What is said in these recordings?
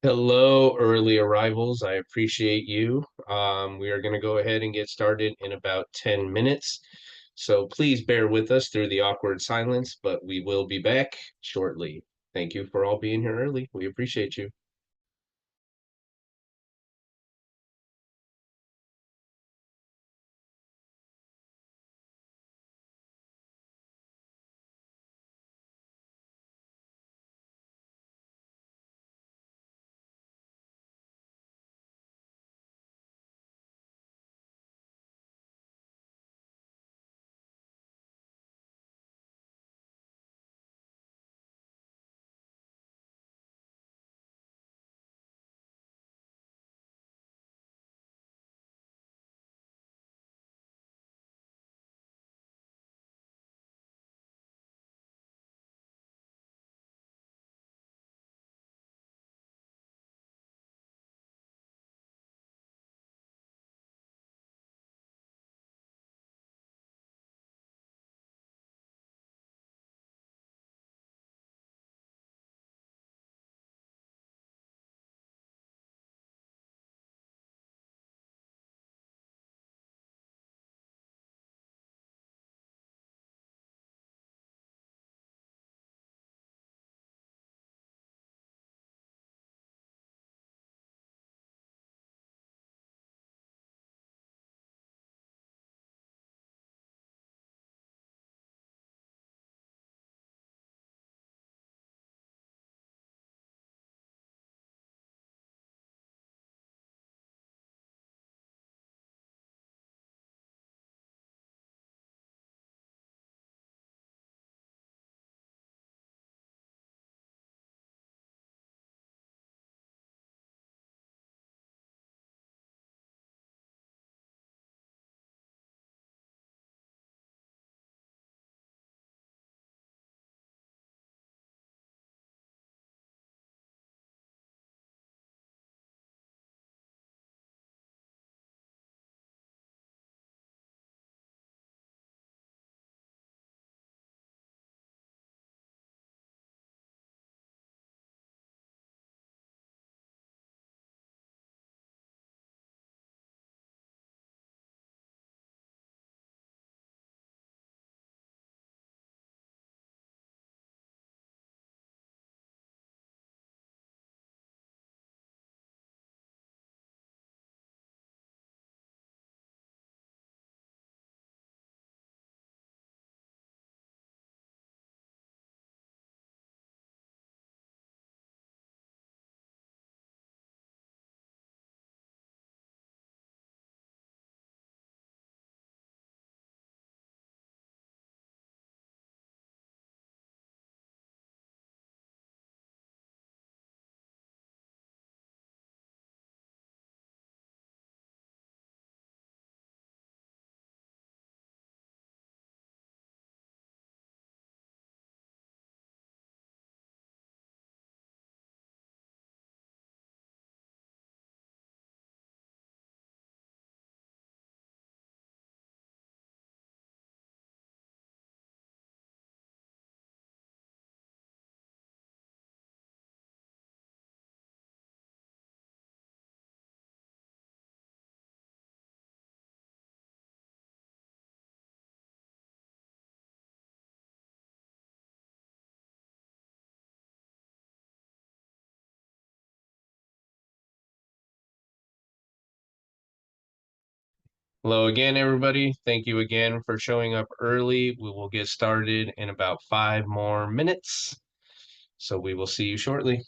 Hello, early arrivals. I appreciate you. We are going to go ahead and get started in about 10 minutes. So please bear with us through the awkward silence, but we will be back shortly. Thank you for all being here early. We appreciate you. Hello again, everybody. Thank you again for showing up early. We will get started in about 5 more minutes. So we will see you shortly.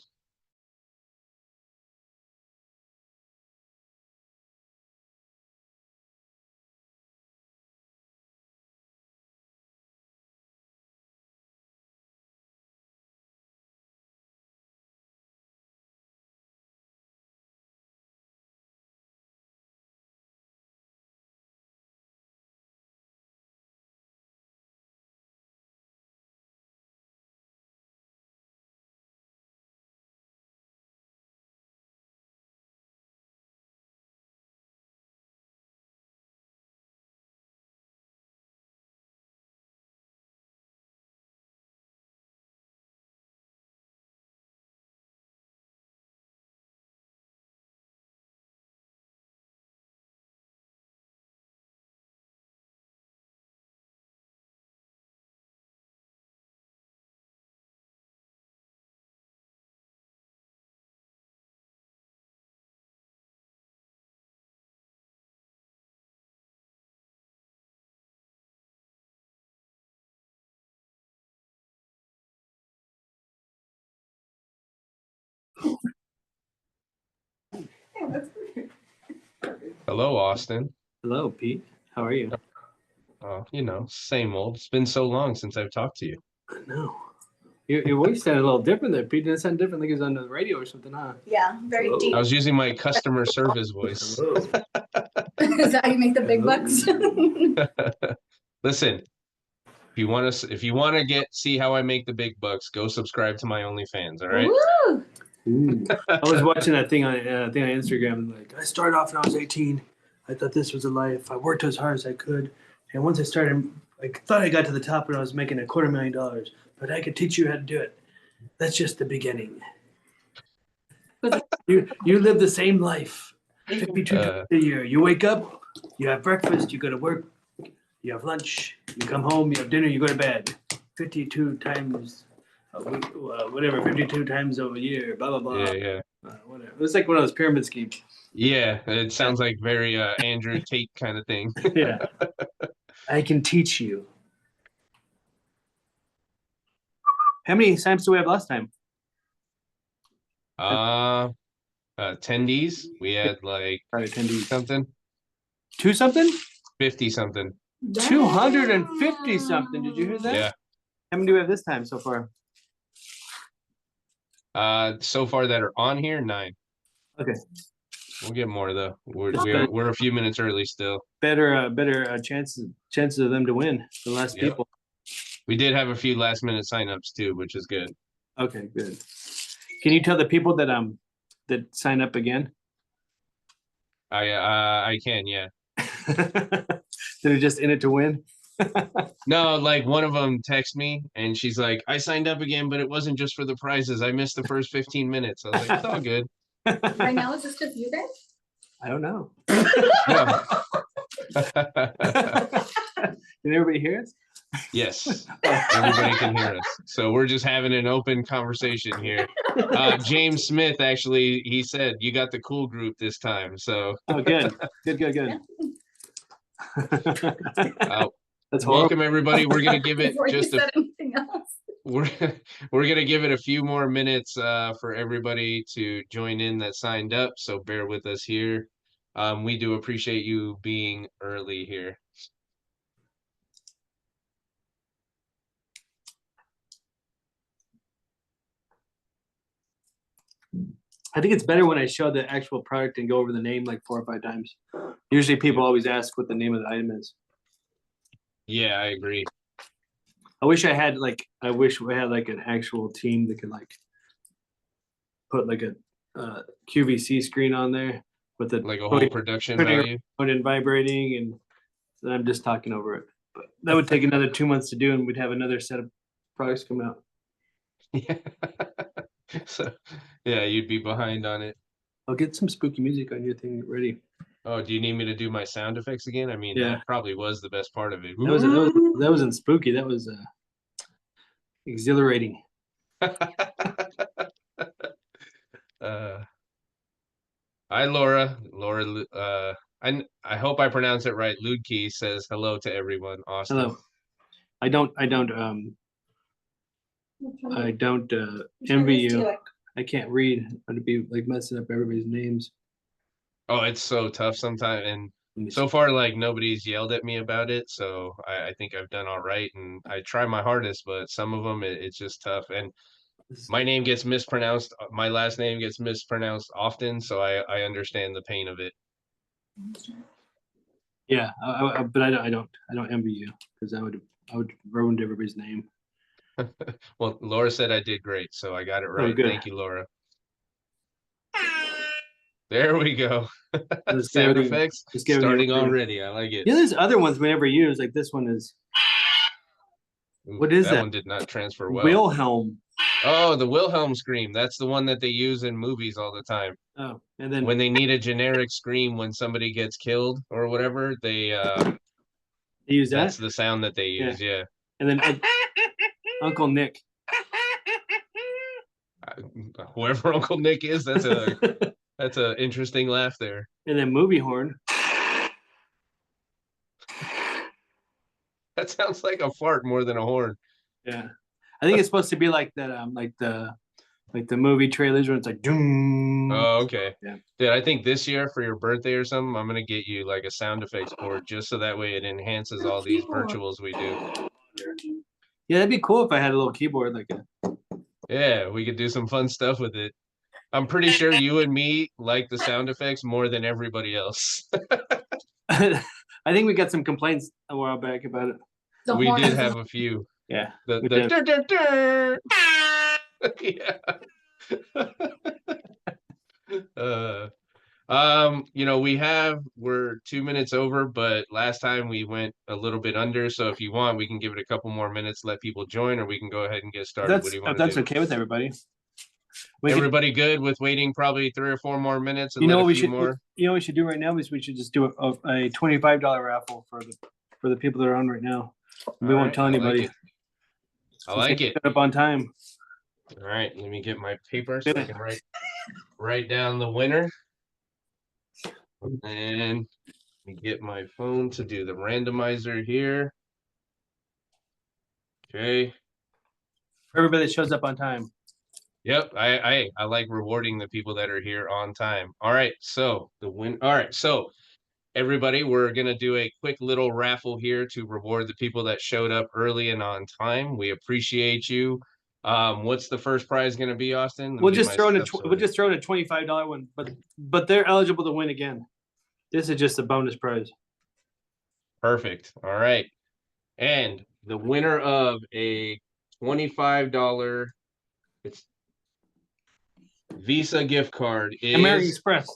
Yeah, that's weird. Hello, Austin. Hello, Pete. How are you? Same old. It's been so long since I've talked to you. I know. Your voice sounded a little different there, Pete. Didn't it sound different like it was on the radio or something, huh? Yeah, very Hello. deep. I was using my customer service voice. Hello. Is that how you make the big bucks? Listen, if you want to see how I make the big bucks, go subscribe to my OnlyFans. All right. Woo! Ooh. I was watching that thing on Instagram. Like, I started off when I was 18. I thought this was a life. I worked as hard as I could, and once I started, I thought I got to the top when I was making $250,000. But I could teach you how to do it. That's just the beginning. You live the same life 52 times a year. You wake up, you have breakfast, you go to work, you have lunch, you come home, you have dinner, you go to bed. 52 times a week, whatever, 52 times a year, blah, blah, blah. Yeah. Whatever. It was like one of those pyramid schemes. Yeah, it sounds like very Andrew Tate kind of thing. Yeah. I can teach you. How many times do we have last time? Attendees. We had like Attendees. something. 2 something? 50 something. 250 something. Did you hear that? Yeah. How many do we have this time so far? So far that are on here, 9. Okay. We'll get more though. We're a few minutes early still. Better chances of them to win than less people. We did have a few last minute signups too, which is good. Okay, good. Can you tell the people that sign up again? I can, yeah. They're just in it to win. No, like one of them texted me and she's like, I signed up again, but it wasn't just for the prizes. I missed the first 15 minutes. I was like, it's all good. Right now, is this just you guys? I don't know. No. Can everybody hear us? Yes, everybody can hear us. So we're just having an open conversation here. James Smith, actually, he said, you got the cool group this time. So oh, good. That's welcome, everybody. We're going to give it just anything else. We're going to give it a few more minutes for everybody to join in that signed up. So bear with us here. We do appreciate you being early here. I think it's better when I show the actual product and go over the name like 4 or 5 times. Usually people always ask what the name of the item is. Yeah, I agree. I wish we had like an actual team that could like put like a QVC screen on there with like a whole production value and vibrating, and I'm just talking over it. But that would take another 2 months to do, and we'd have another set of products come out. Yeah. So yeah, you'd be behind on it. I'll get some spooky music on your thing ready. Oh, do you need me to do my sound effects again? I mean, that probably was the best part of it. That wasn't spooky. That was exhilarating. Hi, Laura. I hope I pronounce it right. Ludke says hello to everyone. Austin. Hello. I don't envy you. I can't read. I'd be like messing up everybody's names. Oh, it's so tough sometimes, and so far, like nobody's yelled at me about it, so I think I've done all right, and I try my hardest, but some of them it's just tough, and my name gets mispronounced. My last name gets mispronounced often, so I understand the pain of it. Yeah, but I don't envy you, because I would ruined everybody's name. Well, Laura said I did great, so I got it right. Oh, thank you, Laura. There we go. Sound effects starting already. I like it. Yeah, there's other ones we never use. Like this one is. What is that? That one did not transfer well. Wilhelm. Oh, the Wilhelm scream. That's the one that they use in movies all the time. Oh, and then when they need a generic scream when somebody gets killed or whatever, they use that. That's the sound that they use. Yeah. And then Uncle Nick. Whoever Uncle Nick is, that's a interesting laugh there. And then movie horn. That sounds like a fart more than a horn. Yeah, I think it's supposed to be like that. Like like the movie trailers when it's like doom. Oh, okay. Yeah. Dude, I think this year for your birthday or something, I'm gonna get you like a sound effects board just so that way it enhances A all these keyboard. virtuals we do. Yeah, that'd be cool if I had a little keyboard like that. Yeah, we could do some fun stuff with it. I'm pretty sure you and me like the sound effects more than everybody else. I think we got some complaints a while back about it. The We horn did is have a few. Yeah. The we the did. dur, dur, dur. Yeah. We're 2 minutes over, but last time we went a little bit under. So if you want, we can give it a couple more minutes, let people join, or we can go ahead and get started. What do you want If to that's do? okay with everybody. We could, Everybody good with waiting probably 3 or 4 more minutes and you know let what a we few should more? you know what we should do right now is we should just do a $25 raffle for the people that are on right now. We All won't right, tell I like anybody. it. I like it. Up on time. All right, let me get my paper so I can write down the winner. And let me get my phone to do the randomizer here. Okay. For everybody that shows up on time. Yep, I like rewarding the people that are here on time. All right, so everybody, we're gonna do a quick little raffle here to reward the people that showed up early and on time. We appreciate you. What's the first prize gonna be, Austin? Let me We'll get just my throw in stuff we'll sorted. just throw in a $25 one, but they're eligible to win again. This is just a bonus prize. Perfect. All right. And the winner of a $25 it's Visa gift card American is Express.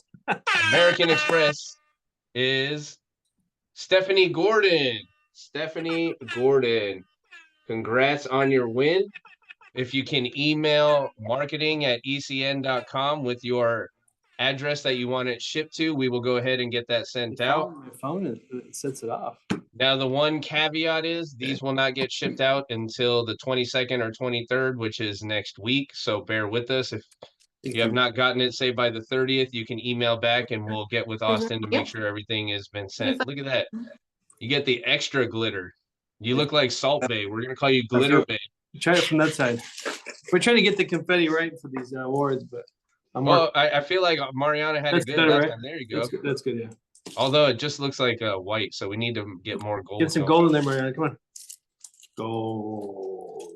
American Express is Stephanie Gordon. Stephanie Gordon. Congrats on your win. If you can email marketing@ecn.com with your address that you want it shipped to, we will go ahead and get that sent out. My phone it sets it off. Now, the one caveat is these will not get shipped out until the 22nd or 23rd, which is next week. So bear with us. If you have not gotten it, say by the 30th, you can email back and we'll get with Austin to make sure everything has been sent. Look at that. You get the extra glitter. You look like Salt Bay. We're going to call you Glitter Bay. Try it from that side. We're trying to get the confetti right for these awards, but I feel like Mariana had That's it good better, last right? time. There you go. That's good, yeah. Although it just looks like white, so we need to get more gold. Get some gold in there, Mariana. Come on. Gold.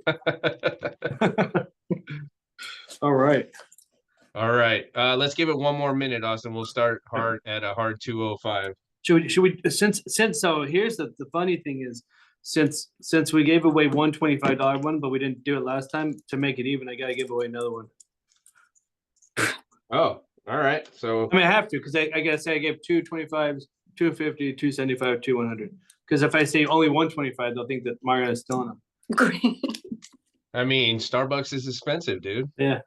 All right. All right. Let's give it 1 more minute, Austin. We'll start hard at a hard 2:05. Should we since so here's the funny thing is since we gave away one $25 one, but we didn't do it last time, to make it even, I gotta give away another one. Oh, all right. So I mean I have to, because I gotta say I gave two 25s, 250, 275, 200. Because if I say only 125, they'll think that Mariana's stealing them. Great. I mean, Starbucks is expensive, dude. Yeah.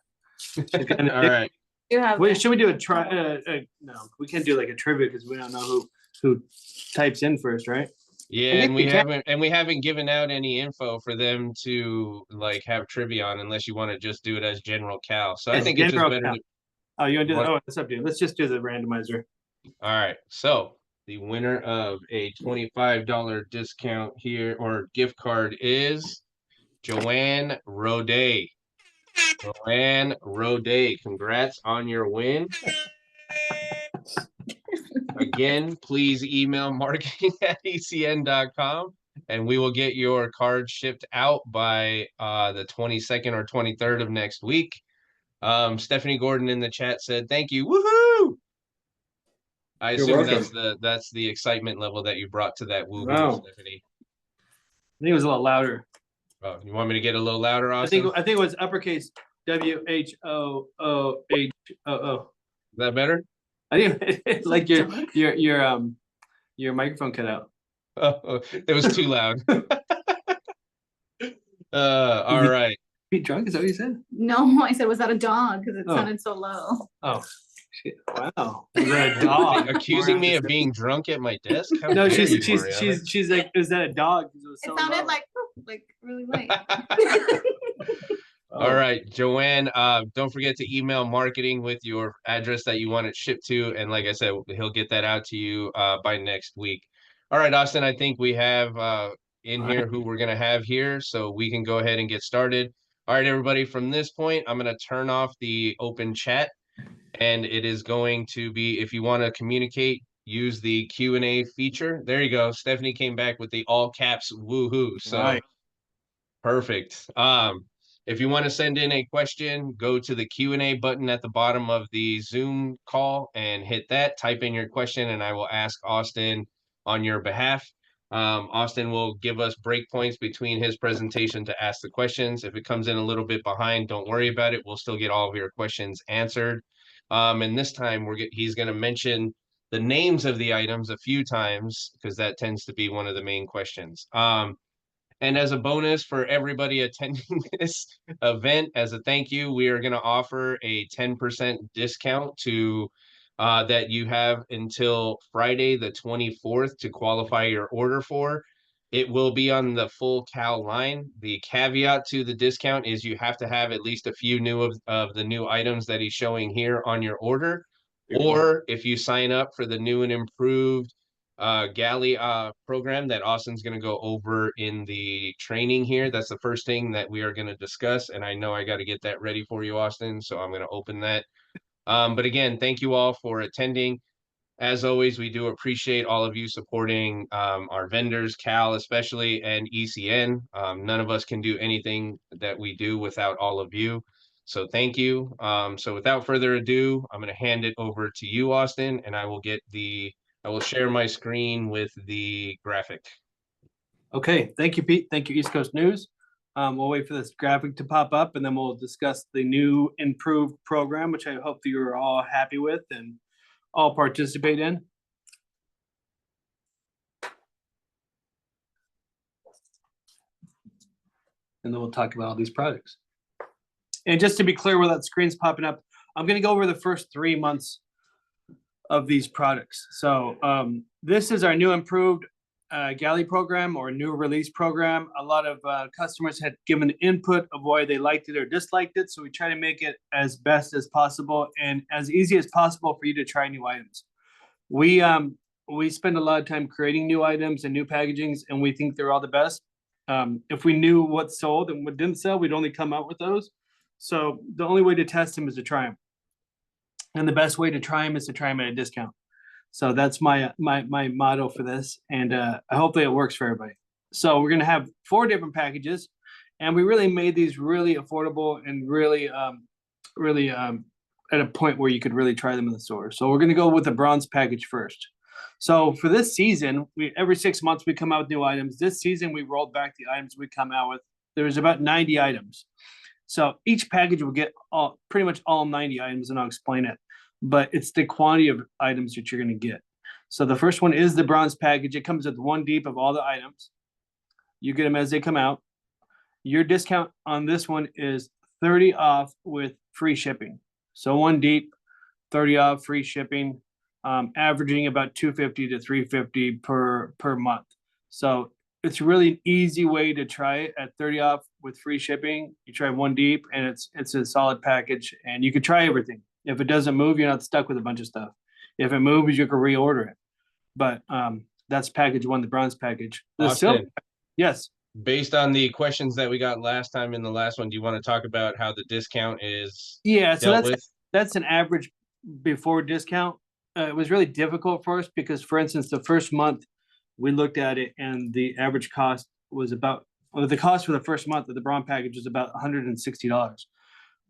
All right. You have Wait, should we do a try? No, we can't do like a trivia because we don't know who types in first, right? Yeah, and we haven't given out any info for them to like have trivia on unless you want to just do it as general Cal. So I think it's just better to. Oh, you want to do that? Oh, it's up to you. Let's just do the randomizer. All right. So the winner of a $25 discount here or gift card is Joanne Roday. Joanne Roday, congrats on your win. Again, please email marketing@ecn.com and we will get your card shipped out by the 22nd or 23rd of next week. Stephanie Gordon in the chat said, thank you. Woohoo! I assume that's the excitement level that you brought to that woohoo, Wow. Stephanie. I think it was a lot louder. Oh, you want me to get a little louder, I Austin? think it was uppercase WHOOHOO. Is that better? I didn't like your microphone cut out. Oh, it was too loud. All right. Be drunk? Is that what you said? No, I said, was that a dog? Because it sounded so low. Oh, shit. Wow. Was that a dog? Accusing me of being drunk at my desk? How No, dare she's you, Mariana? she's like, is that a dog? It sounded like really light. All right, Joanne, don't forget to email marketing with your address that you want it shipped to. And like I said, he'll get that out to you by next week. All right, Austin, I think we have in here who we're going to have here, so we can go ahead and get started. All right, everybody, from this point, I'm going to turn off the open chat, and it is going to be, if you want to communicate, use the Q&A feature. There you go. Stephanie came back with the all caps woohoo. So Right. perfect. If you want to send in a question, go to the Q&A button at the bottom of the Zoom call and hit that. Type in your question, and I will ask Austin on your behalf. Austin will give us breakpoints between his presentation to ask the questions. If it comes in a little bit behind, don't worry about it. We'll still get all of your questions answered. And this time he's going to mention the names of the items a few times because that tends to be one of the main questions. And as a bonus for everybody attending this event, as a thank you, we are going to offer a 10% discount to that you have until Friday the 24th to qualify your order for. It will be on the full Cal line. The caveat to the discount is you have to have at least a few of the new items that he's showing here on your order. Or if you sign up for the new and improved galley program that Austin's going to go over in the training here. That's the first thing that we are going to discuss. And I know I got to get that ready for you, Austin. So I'm going to open that. But again, thank you all for attending. As always, we do appreciate all of you supporting our vendors, Cal especially, and ECN. None of us can do anything that we do without all of you. So thank you. So without further ado, I'm going to hand it over to you, Austin, and I will share my screen with the graphic. Okay, thank you, Pete. Thank you, East Coast News. We'll wait for this graphic to pop up, and then we'll discuss the new improved program, which I hope that you're all happy with and all participate in. And then we'll talk about all these products. And just to be clear where that screen's popping up, I'm going to go over the first 3 months of these products. So this is our new improved galley program or new release program. A lot of customers had given input of why they liked it or disliked it. So we try to make it as best as possible and as easy as possible for you to try new items. We spend a lot of time creating new items and new packagings, and we think they're all the best. If we knew what sold and what didn't sell, we'd only come out with those. So the only way to test them is to try them. And the best way to try them is to try them at a discount. So that's my motto for this, and hopefully it works for everybody. So we're going to have 4 different packages, and we really made these really affordable and really at a point where you could really try them in the store. So we're going to go with the bronze package first. So for this season, every 6 months we come out with new items. This season we rolled back the items we come out with. There's about 90 items. So each package will get pretty much all 90 items, and I'll explain it. But it's the quantity of items that you're going to get. So the first one is the bronze package. It comes with 1 deep of all the items. You get them as they come out. Your discount on this one is 30 off with free shipping. So 1 deep, 30 off, free shipping, averaging about $250 to $350 per month. So it's really an easy way to try it at 30 off with free shipping. You try 1 deep, and it's a solid package, and you can try everything. If it doesn't move, you're not stuck with a bunch of stuff. If it moves, you can reorder it. But that's package 1, the bronze package. The silver, yes. Based on the questions that we got last time in the last one, do you want to talk about how the discount is so that's an average before discount. It was really difficult for us because, for instance, the first month we looked at it, and the average cost was the cost for the first month of the bronze package was about $160.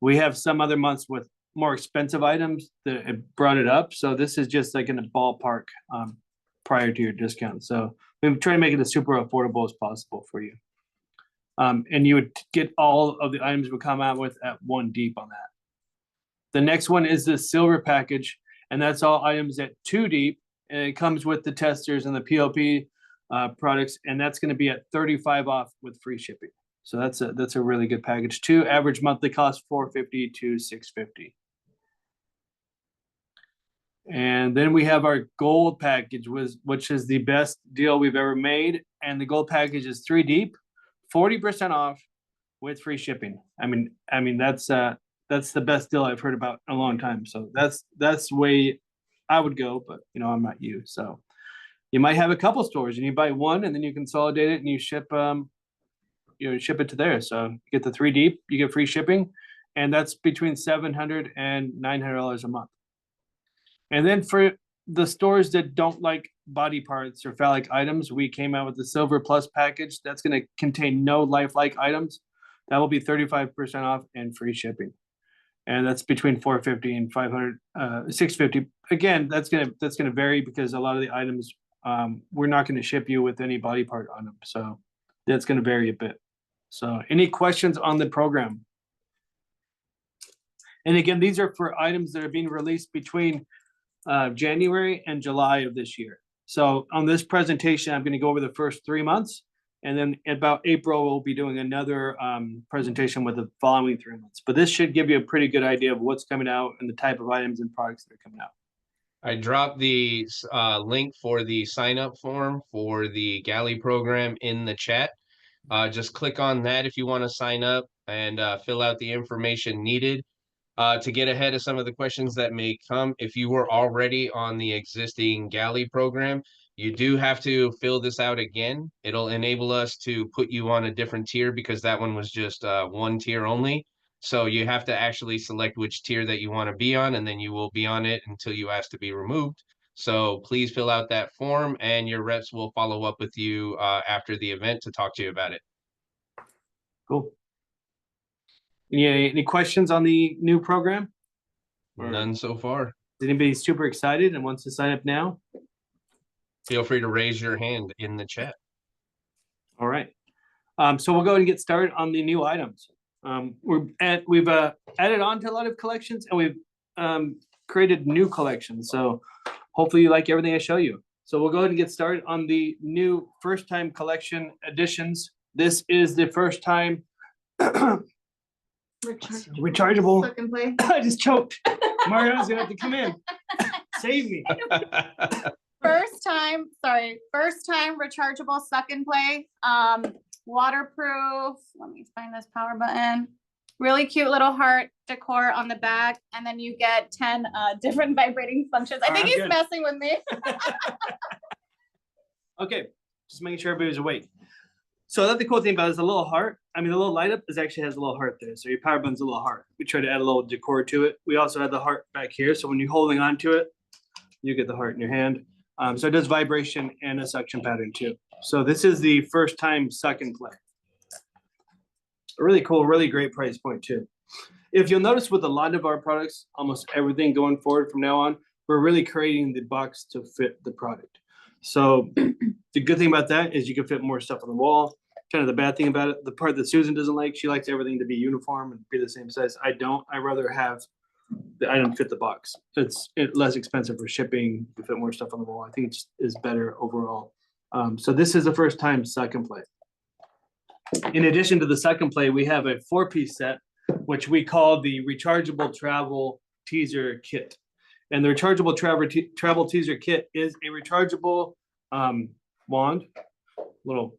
We have some other months with more expensive items that it brought it up. So this is just like in a ballpark prior to your discount. So we try to make it as super affordable as possible for you. And you would get all of the items we come out with at 1 deep on that. The next one is the silver package, and that's all items at 2 deep. And it comes with the testers and the PLP products, and that's going to be at 35 off with free shipping. So that's a really good package too. Average monthly cost $450 to $650. And then we have our gold package, which is the best deal we've ever made. And the gold package is 3 deep, 40% off with free shipping. I mean that's the best deal I've heard about in a long time. So that's the way I would go, but I'm not you. So you might have a couple stores and you buy one and then you consolidate it and you ship ship it to there. So you get the 3 deep, you get free shipping, and that's between $700 and $900 a month. And then for the stores that don't like body parts or phallic items, we came out with the Silver Plus package. That's going to contain no lifelike items. That will be 35% off and free shipping. And that's between $450 and $650. Again, that's gonna vary because a lot of the items we're not going to ship you with any body part on them. So that's going to vary a bit. So any questions on the program? And again, these are for items that are being released between January and July of this year. So on this presentation, I'm going to go over the first 3 months. And then about April, we'll be doing another presentation with the following 3 months. But this should give you a pretty good idea of what's coming out and the type of items and products that are coming out. I dropped the link for the sign-up form for the galley program in the chat. Just click on that if you want to sign up and fill out the information needed to get ahead of some of the questions that may come. If you were already on the existing galley program, you do have to fill this out again. It'll enable us to put you on a different tier because that one was just 1 tier only. So you have to actually select which tier that you want to be on, and then you will be on it until you ask to be removed. So please fill out that form, and your reps will follow up with you after the event to talk to you about it. Cool. Any questions on the new program? None so far. Is anybody super excited and wants to sign up now? Feel free to raise your hand in the chat. All right. So we'll go ahead and get started on the new items. We've added on to a lot of collections, and we've created new collections. So hopefully you like everything I show you. So we'll go ahead and get started on the new first time collection additions. This is the first time rechargeable. Suck and play. I just choked. Mariana's gonna have to come in. Save me. First time rechargeable suck and play. Waterproof. Let me find this power button. Really cute little heart decor on the back, and then you get 10 different vibrating functions. I think he's messing with me. Okay, just making sure everybody's awake. So that's the cool thing about it is the little heart. I mean, the little light up actually has a little heart there. So your power button's a little heart. We try to add a little decor to it. We also have the heart back here. So when you're holding on to it, you get the heart in your hand. So it does vibration and a suction pattern too. So this is the first time suck and play. Really cool, really great price point too. If you'll notice with a lot of our products, almost everything going forward from now on, we're really creating the box to fit the product. So the good thing about that is you can fit more stuff on the wall. Kind of the bad thing about it, the part that Susan doesn't like, she likes everything to be uniform and be the same size. I don't. I rather have the item fit the box. It's less expensive for shipping. You fit more stuff on the wall. I think it just is better overall. So this is the first time suck and play. In addition to the suck and play, we have a 4-piece set, which we call the rechargeable travel teaser kit. And the rechargeable travel teaser kit is a rechargeable wand, little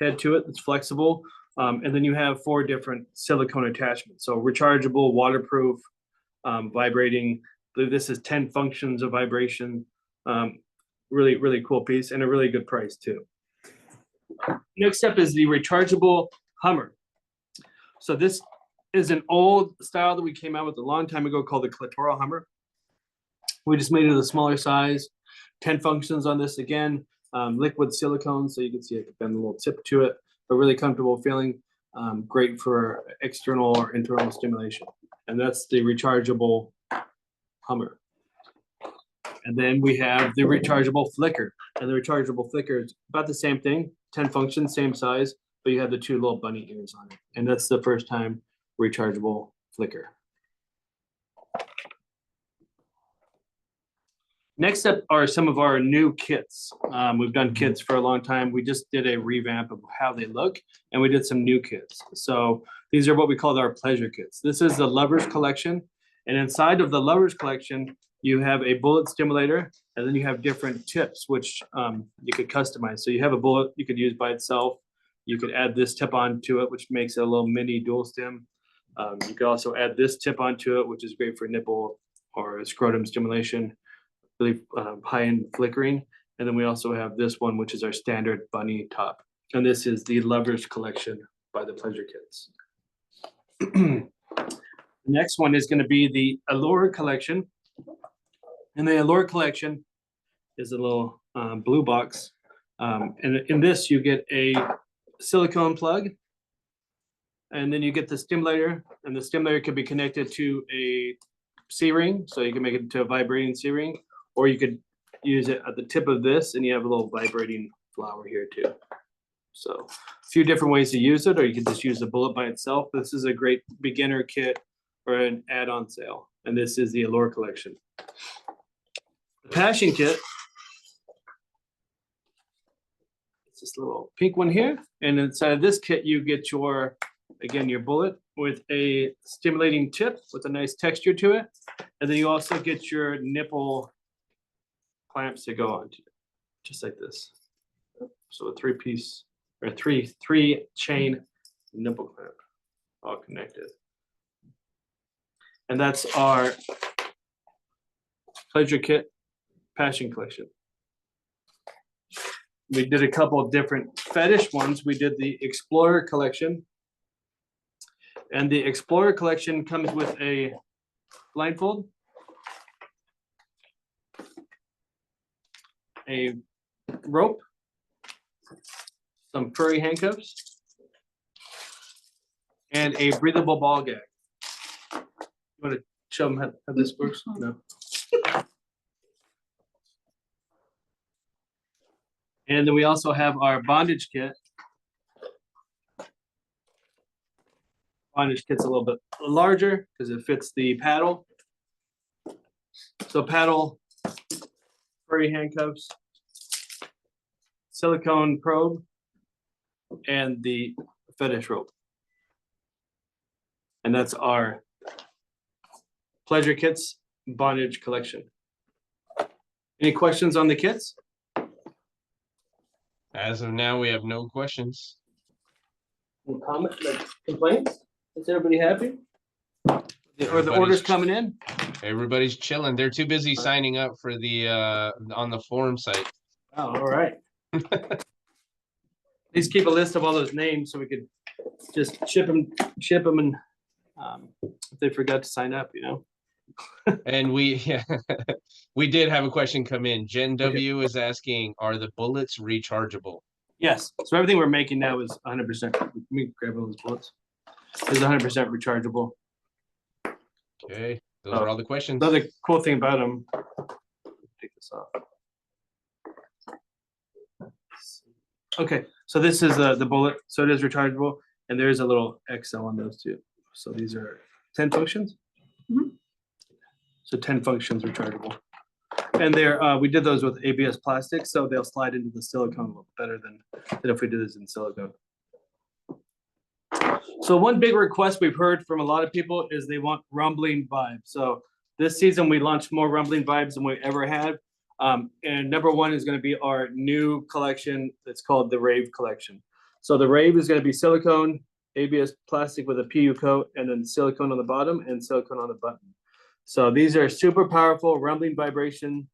head to it that's flexible. And then you have 4 different silicone attachments. So rechargeable, waterproof, vibrating. I believe this is 10 functions of vibration. Really, really cool piece and a really good price too. Next up is the rechargeable Hummer. So this is an old style that we came out with a long time ago called the clitoral Hummer. We just made it a smaller size, 10 functions on this again, liquid silicone. So you can see I can bend a little tip to it, but really comfortable feeling, great for external or internal stimulation. And that's the rechargeable Hummer. And then we have the rechargeable flicker. And the rechargeable flicker is about the same thing, 10 functions, same size, but you have the 2 little bunny ears on it. And that's the first time rechargeable flicker. Next up are some of our new kits. We've done kits for a long time. We just did a revamp of how they look, and we did some new kits. So these are what we call our pleasure kits. This is the Lovers Collection. And inside of the Lovers Collection, you have a bullet stimulator, and then you have different tips, which you could customize. So you have a bullet you could use by itself. You could add this tip onto it, which makes it a little mini dual stim. You could also add this tip onto it, which is great for nipple or scrotum stimulation, really high-end flickering. And then we also have this one, which is our standard bunny top. And this is the Lovers Collection by the Pleasure Kits. The next one is going to be the Allure collection. And the Allure collection is a little blue box. And in this, you get a silicone plug. And then you get the stimulator. And the stimulator could be connected to a C-ring. So you can make it into a vibrating C-ring. Or you could use it at the tip of this. And you have a little vibrating flower here too. So a few different ways to use it. Or you could just use the bullet by itself. This is a great beginner kit or an add-on sale. And this is the Allure collection. The Passion kit. It's this little pink one here. And inside of this kit, you get your, again, your bullet with a stimulating tip with a nice texture to it. And then you also get your nipple clamps to go on to, just like this. So a three-piece or three chain nipple clamp, all connected. And that's our Pleasure Kit Passion collection. We did a couple of different fetish ones. We did the Explorer collection. And the Explorer collection comes with a blindfold, a rope, some furry handcuffs, and a breathable ball gag. You want to show them how this works? No. And then we also have our bondage kit. Bondage kit's a little bit larger because it fits the paddle. So paddle, furry handcuffs, silicone probe, and the fetish rope. And that's our Pleasure Kits bondage collection. Any questions on the kits? As of now, we have no questions. Any comment, like complaints? Is everybody happy? Or the orders coming in? Everybody's chilling. They're too busy signing up for the on the forum site. Oh, all right. Please keep a list of all those names so we could just ship them and if they forgot to sign up, you know. And we did have a question come in. Jen W is asking, are the bullets rechargeable? Yes. So everything we're making now is 100%. Let me grab one of those bullets. It's 100% rechargeable. Okay, those are all the questions. The other cool thing about them, take this off. Okay, so this is the bullet. So it is rechargeable, and there is a little XL on those too. So these are 10 functions. Mhm. So 10 functions rechargeable. And they're we did those with ABS plastic, so they'll slide into the silicone a little better than if we did this in silicone. So one big request we've heard from a lot of people is they want rumbling vibes. So this season we launched more rumbling vibes than we ever had. And number one is going to be our new collection that's called the Rave collection. So the Rave is going to be silicone, ABS plastic with a PU coat, and then silicone on the bottom and silicone on the button. So these are super powerful rumbling vibration,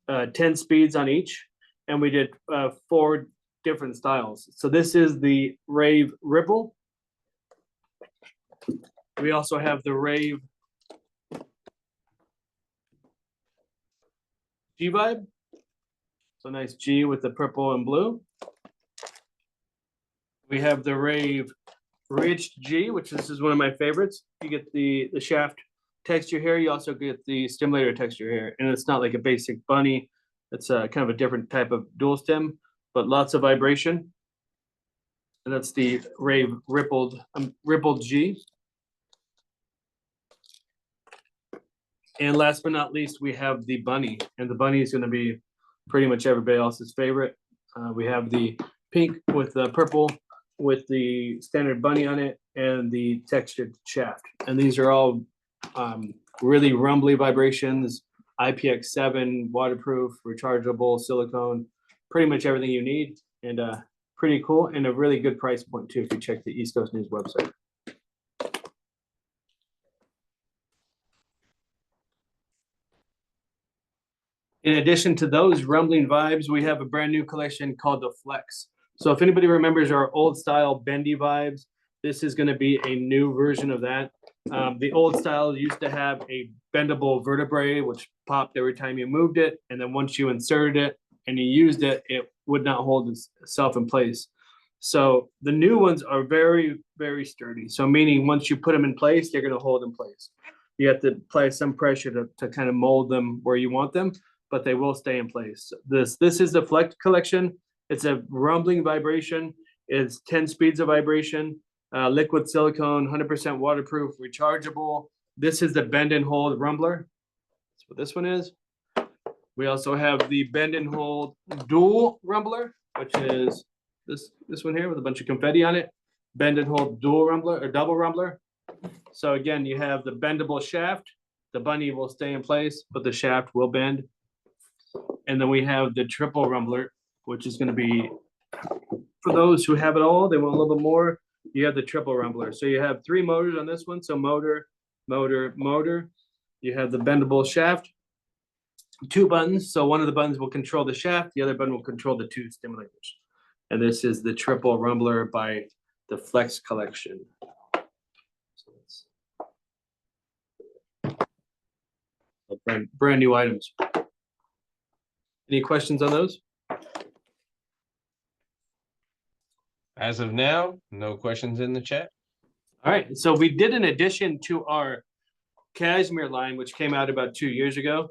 10 speeds on each. And we did 4 different styles. So this is the Rave Ripple. We also have the Rave G Vibe. So nice G with the purple and blue. We have the Rave Ridged G, which this is one of my favorites. You get the shaft texture here. You also get the stimulator texture here. And it's not like a basic bunny. It's kind of a different type of dual stem, but lots of vibration. And that's the Rave Rippled G. And last but not least, we have the bunny. And the bunny is going to be pretty much everybody else's favorite. We have the pink with the purple with the standard bunny on it and the textured shaft. And these are all really rumbly vibrations, IPX7, waterproof, rechargeable, silicone, pretty much everything you need. And pretty cool and a really good price point too if you check the East Coast News website. In addition to those rumbling vibes, we have a brand new collection called the Flex. So if anybody remembers our old style bendy vibes, This is going to be a new version of that. The old style used to have a bendable vertebrae, which popped every time you moved it. And then once you inserted it and you used it, it would not hold itself in place. So the new ones are very, very sturdy. So meaning once you put them in place, they're going to hold in place. You have to apply some pressure to kind of mold them where you want them, but they will stay in place. This is the Flex collection. It's a rumbling vibration. It's 10 speeds of vibration, liquid silicone, 100% waterproof, rechargeable. This is the bend and hold rumbler. That's what this one is. We also have the bend and hold dual rumbler, which is this one here with a bunch of confetti on it. Bend and hold dual rumbler or double rumbler. So again, you have the bendable shaft. The bunny will stay in place, but the shaft will bend. And then we have the triple rumbler, which is going to be for those who have it all. They want a little bit more. You have the triple rumbler. So you have 3 motors on this one. So motor, motor, motor. You have the bendable shaft. 2 buttons. So one of the buttons will control the shaft. The other button will control the 2 stimulators. And this is the triple rumbler by the Flex collection. So brand new items. Any questions on those? As of now, no questions in the chat. All right. So we did an addition to our cashmere line, which came out about 2 years ago.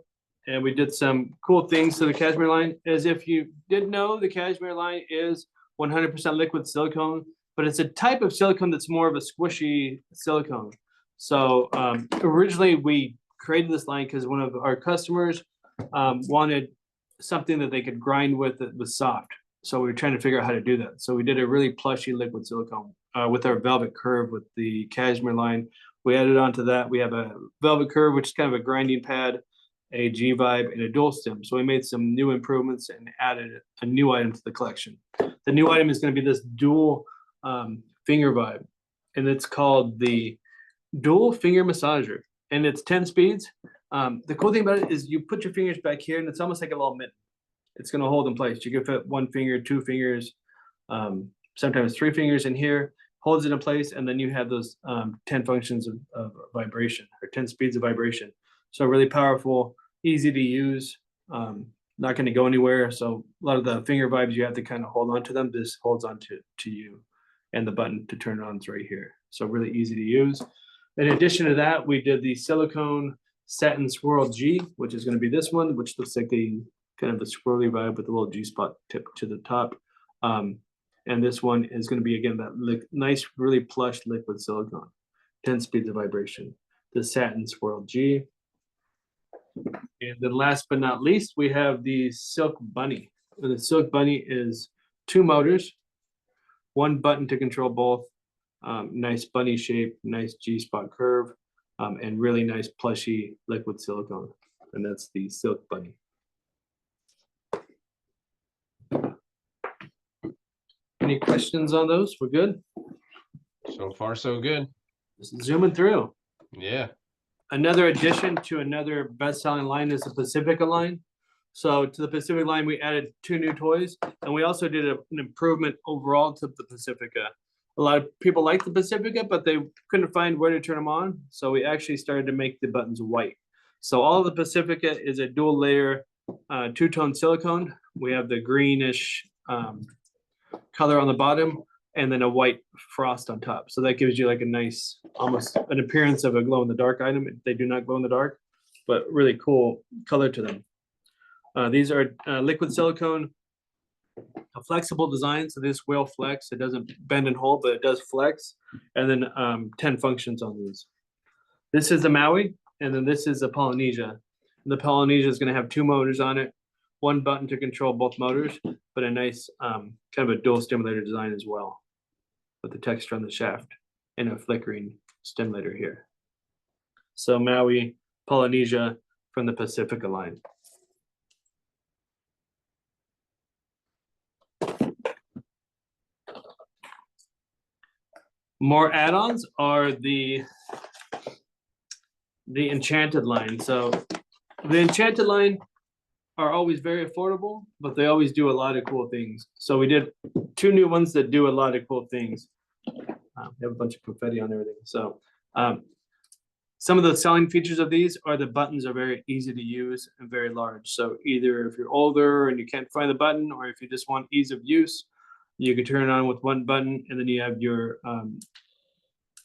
And we did some cool things to the cashmere line. As if you didn't know, the cashmere line is 100% liquid silicone, but it's a type of silicone that's more of a squishy silicone. So originally we created this line because one of our customers wanted something that they could grind with that was soft. So we were trying to figure out how to do that. So we did a really plushy liquid silicone with our velvet curve with the cashmere line. We added on to that. We have a velvet curve, which is kind of a grinding pad, a G vibe, and a dual stem. So we made some new improvements and added a new item to the collection. The new item is going to be this dual finger vibe, and it's called the dual finger massager, and it's 10 speeds. The cool thing about it is you put your fingers back here, and it's almost like a little mitten. It's going to hold in place. You can fit 1 finger, 2 fingers, sometimes 3 fingers in here, holds it in place, and then you have those 10 functions of vibration, or 10 speeds of vibration. So really powerful, easy to use, not going to go anywhere. So a lot of the finger vibes, you have to kind of hold on to them. This holds on to you, and the button to turn it on is right here. So really easy to use. In addition to that, we did the silicone satin swirl G, which is going to be this one, which looks like the kind of the swirly vibe with the little G spot tip to the top. And this one is going to be, again, that nice, really plush liquid silicone, 10 speeds of vibration, the satin swirl G. And then last but not least, we have the Silk Bunny. And the Silk Bunny is 2 motors, 1 button to control both. Nice bunny shape, nice G-spot curve, and really nice plushy liquid silicone. And that's the Silk Bunny. Any questions on those? We're good? So far, so good. Just zooming through. Yeah. Another addition to another best-selling line is the Pacifica line. So to the Pacifica line, we added 2 new toys, and we also did an improvement overall to the Pacifica. A lot of people like the Pacifica, but they couldn't find where to turn them on. So we actually started to make the buttons white. So all of the Pacifica is a dual layer 2-tone silicone. We have the greenish color on the bottom, and then a white frost on top. So that gives you like a nice, almost an appearance of a glow in the dark item. They do not glow in the dark, but really cool color to them. These are liquid silicone, a flexible design. So this will flex. It doesn't bend and hold, but it does flex. And then 10 functions on these. This is the Maui, and then this is the Polynesia. And the Polynesia is going to have 2 motors on it, 1 button to control both motors, but a nice kind of a dual stimulator design as well, with the texture on the shaft and a flickering stimulator here. So Maui, Polynesia from the Pacifica line. More add-ons are the Enchanted line. So the Enchanted line are always very affordable, but they always do a lot of cool things. So we did 2 new ones that do a lot of cool things. They have a bunch of confetti on everything. So some of the selling features of these are the buttons are very easy to use and very large. So either if you're older and you can't find the button, or if you just want ease of use, you can turn it on with one button, and then you have your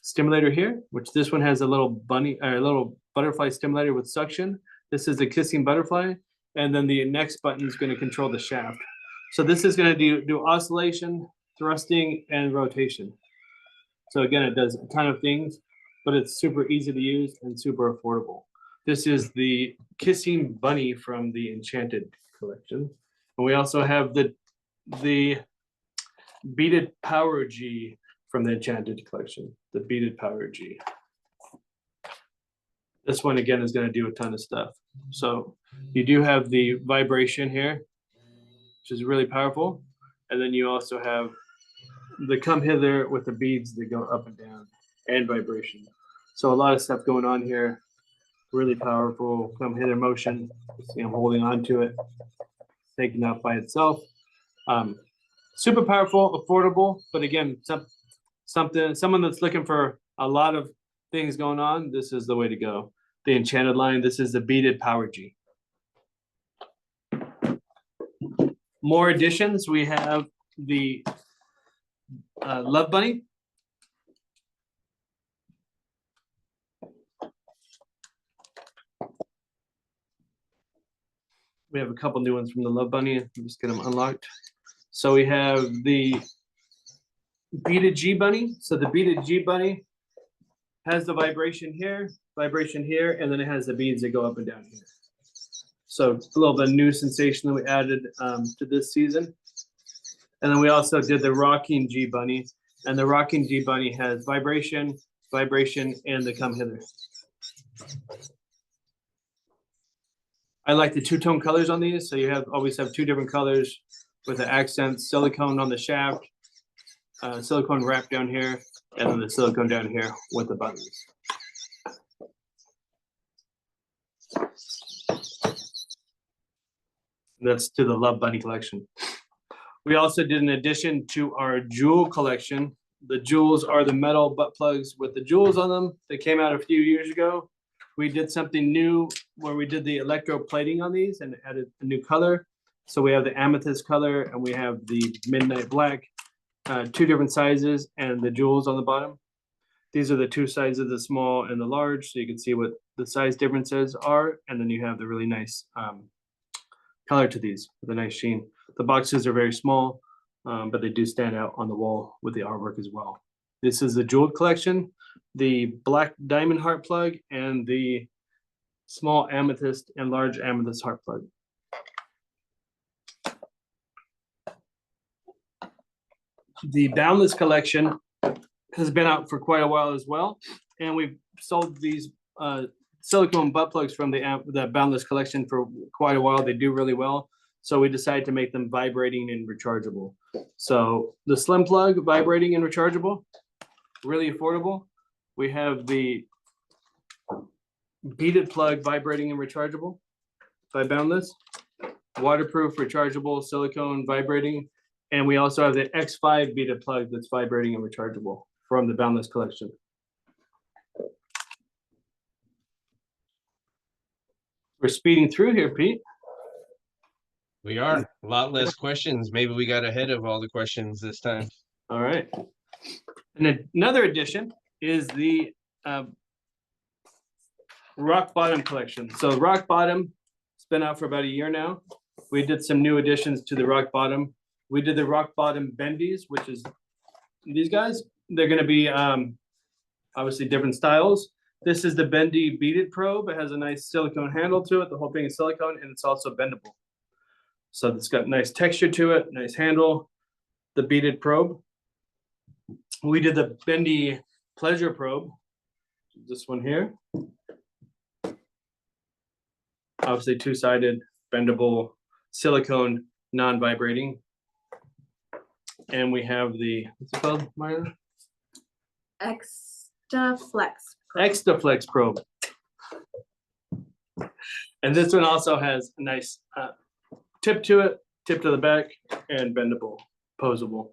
stimulator here, which this one has a little bunny or a little butterfly stimulator with suction. This is the kissing butterfly, and then the next button is going to control the shaft. So this is going to do oscillation, thrusting, and rotation. So again, it does a ton of things, but it's super easy to use and super affordable. This is the Kissing Bunny from the Enchanted collection. And we also have the Beaded Power G from the Enchanted collection, the Beaded Power G. This one again is going to do a ton of stuff. So you do have the vibration here, which is really powerful. And then you also have the come hither with the beads that go up and down and vibration. So a lot of stuff going on here. Really powerful come hither motion. See, I'm holding on to it, taking out by itself. Super powerful, affordable, but again, someone that's looking for a lot of things going on, this is the way to go. The Enchanted line, this is the Beaded Power G. More additions, we have the Love Bunny. We have a couple new ones from the Love Bunny. Just get them unlocked. So we have the Beaded G Bunny. So the Beaded G Bunny has the vibration here, and then it has the beads that go up and down here. So a little bit of new sensation that we added to this season. And then we also did the Rocking G Bunny, and the Rocking G Bunny has vibration, and the come hither. I like the two-tone colors on these, so you always have two different colors with the accents, silicone on the shaft, silicone wrap down here, and then the silicone down here with the buttons. That's to the Love Bunny collection. We also did an addition to our jewel collection. The jewels are the metal butt plugs with the jewels on them. They came out a few years ago. We did something new where we did the electroplating on these and added a new color. So we have the amethyst color and we have the midnight black, two different sizes, and the jewels on the bottom. These are the two sizes, the small and the large, so you can see what the size differences are. And then you have the really nice color to these with a nice sheen. The boxes are very small, but they do stand out on the wall with the artwork as well. This is the jeweled collection, the black diamond heart plug, and the small amethyst and large amethyst heart plug. The Boundless collection has been out for quite a while as well, and we've sold these silicone butt plugs from the Boundless collection for quite a while. They do really well, so we decided to make them vibrating and rechargeable. So the slim plug, vibrating and rechargeable, really affordable. We have the beaded plug, vibrating and rechargeable by Boundless, waterproof, rechargeable, silicone, vibrating. And we also have the X5 beaded plug that's vibrating and rechargeable from the Boundless collection. We're speeding through here, Pete. We are. A lot less questions. Maybe we got ahead of all the questions this time. All right. And another addition is the Rock Bottom collection. So Rock Bottom, it's been out for about a year now. We did some new additions to the Rock Bottom. We did the Rock Bottom Bendies, which is these guys. They're going to be obviously different styles. This is the bendy beaded probe. It has a nice silicone handle to it. The whole thing is silicone, and it's also bendable. So it's got nice texture to it, nice handle. The beaded probe. We did the bendy pleasure probe. This one here. Obviously two-sided, bendable, silicone, non-vibrating. And we have the, what's it called, Mariana? Extaflex. Extaflex probe. And this one also has a nice tip to it, tip to the back, and bendable, posable.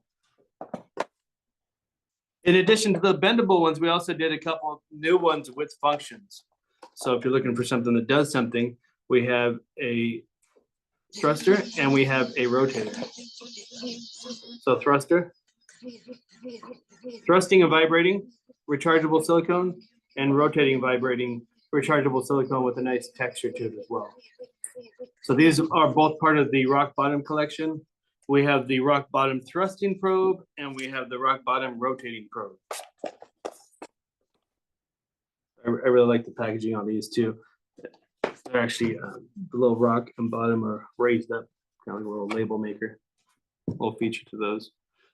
In addition to the bendable ones, we also did a couple new ones with functions. So if you're looking for something that does something, we have a thruster and we have a rotator. So thruster, thrusting and vibrating, rechargeable silicone, and rotating, vibrating, rechargeable silicone with a nice texture to it as well. So these are both part of the rock bottom collection. We have the rock bottom thrusting probe and we have the rock bottom rotating probe. I really like the packaging on these too. They're actually below rock and bottom are raised up, kind of like a little label maker, little feature to those.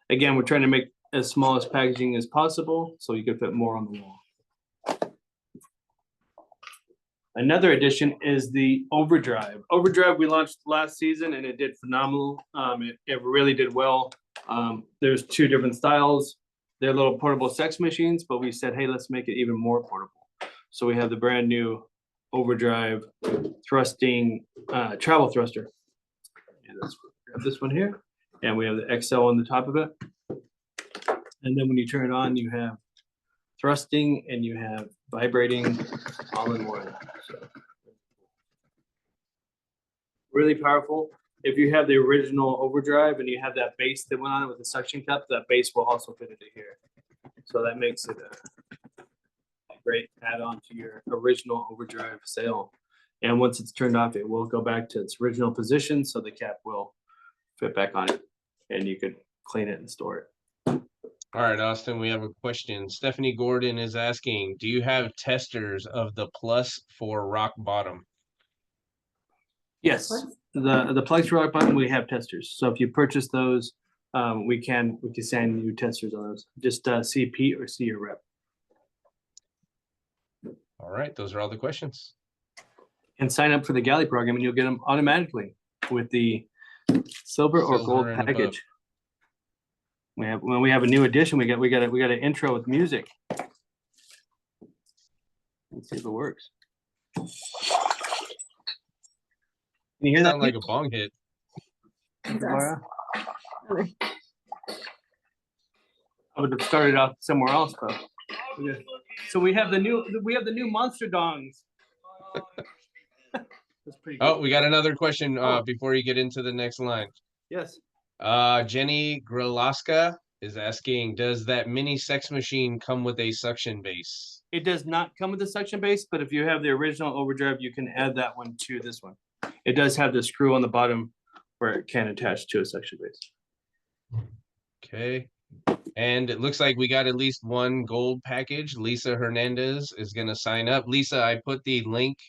Again, we're trying to make as small as packaging as possible so you can fit more on the wall. Another addition is the Overdrive. Overdrive we launched last season and it did phenomenal. It really did well. There's two different styles. They're little portable sex machines, but we said, hey, let's make it even more portable. So we have the brand new Overdrive thrusting travel thruster. And let's grab this one here. And we have the XL on the top of it. And then when you turn it on, you have thrusting and you have vibrating all in one. So, really powerful. If you have the original Overdrive and you have that base that went on it with the suction cup, that base will also fit into here. So that makes it a great add-on to your original Overdrive sail. And once it's turned off, it will go back to its original position, so the cap will fit back on it and you could clean it and store it. All right, Austin, we have a question. Stephanie Gordon is asking, do you have testers of the Plus for rock bottom? Yes, the Plex rock bottom, we have testers. So if you purchase those, we can send you testers on those. Just see Pete or see your rep. All right, those are all the questions. And sign up for the galley program and you'll get them automatically with the silver or gold package. When we have a new edition, we got an intro with music. Let's see if it works. Can you hear that? Sound like a bong hit. I would have started out somewhere else, though. So we have the new monster dongs. That's pretty cool. Oh, we got another question before you get into the next line. Yes. Jenny Gralaska is asking, does that mini sex machine come with a suction base? It does not come with a suction base, but if you have the original Overdrive, you can add that one to this one. It does have the screw on the bottom where it can attach to a suction base. Okay. And it looks like we got at least one gold package. Lisa Hernandez is going to sign up. Lisa, I put the link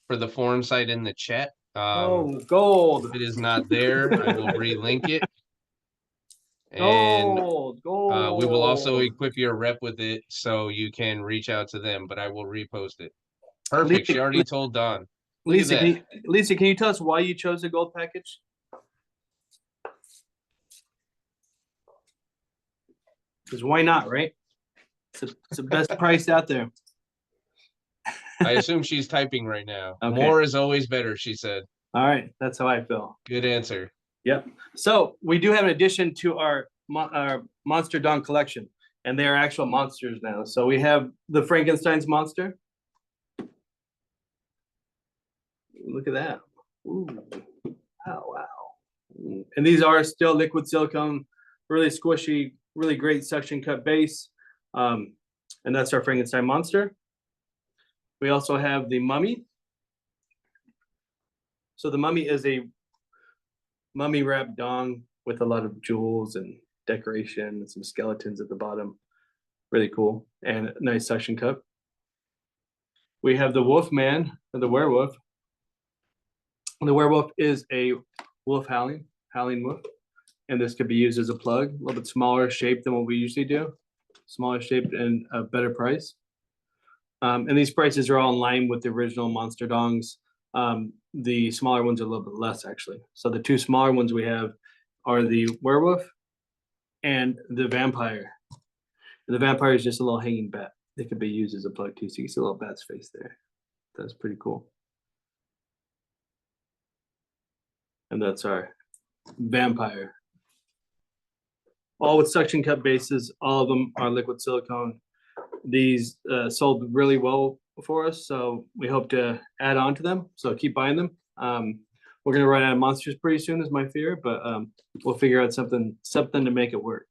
for the forum site in the chat. Gold. If it is not there, I will relink it. And gold. We will also equip your rep with it so you can reach out to them, but I will repost it. Perfect. She already told Don. Lisa, can you tell us why you chose the gold package? Because why not, right? It's the best price out there. I assume she's typing right now. Okay. More is always better, she said. All right, that's how I feel. Good answer. Yep. So we do have an addition to our Monster Dong collection, and they are actual monsters now. So we have the Frankenstein's monster. Look at that. Ooh. Wow. And these are still liquid silicone, really squishy, really great suction cut base. And that's our Frankenstein monster. We also have the mummy. So the mummy is a mummy wrapped dong with a lot of jewels and decoration and some skeletons at the bottom. Really cool and a nice suction cup. We have the wolf man or the werewolf. The werewolf is a wolf howling wolf. And this could be used as a plug, a little bit smaller shape than what we usually do. Smaller shape and a better price. And these prices are all in line with the original monster dongs. The smaller ones are a little bit less actually. So the two smaller ones we have are the werewolf and the vampire. And the vampire is just a little hanging bat. They could be used as a plug too. So you can see a little bat's face there. That's pretty cool. And that's our vampire. all with suction cup bases. All of them are liquid silicone. These sold really well for us, so we hope to add on to them. So keep buying them. We're gonna run out of monsters pretty soon, is my fear, but we'll figure out something to make it work.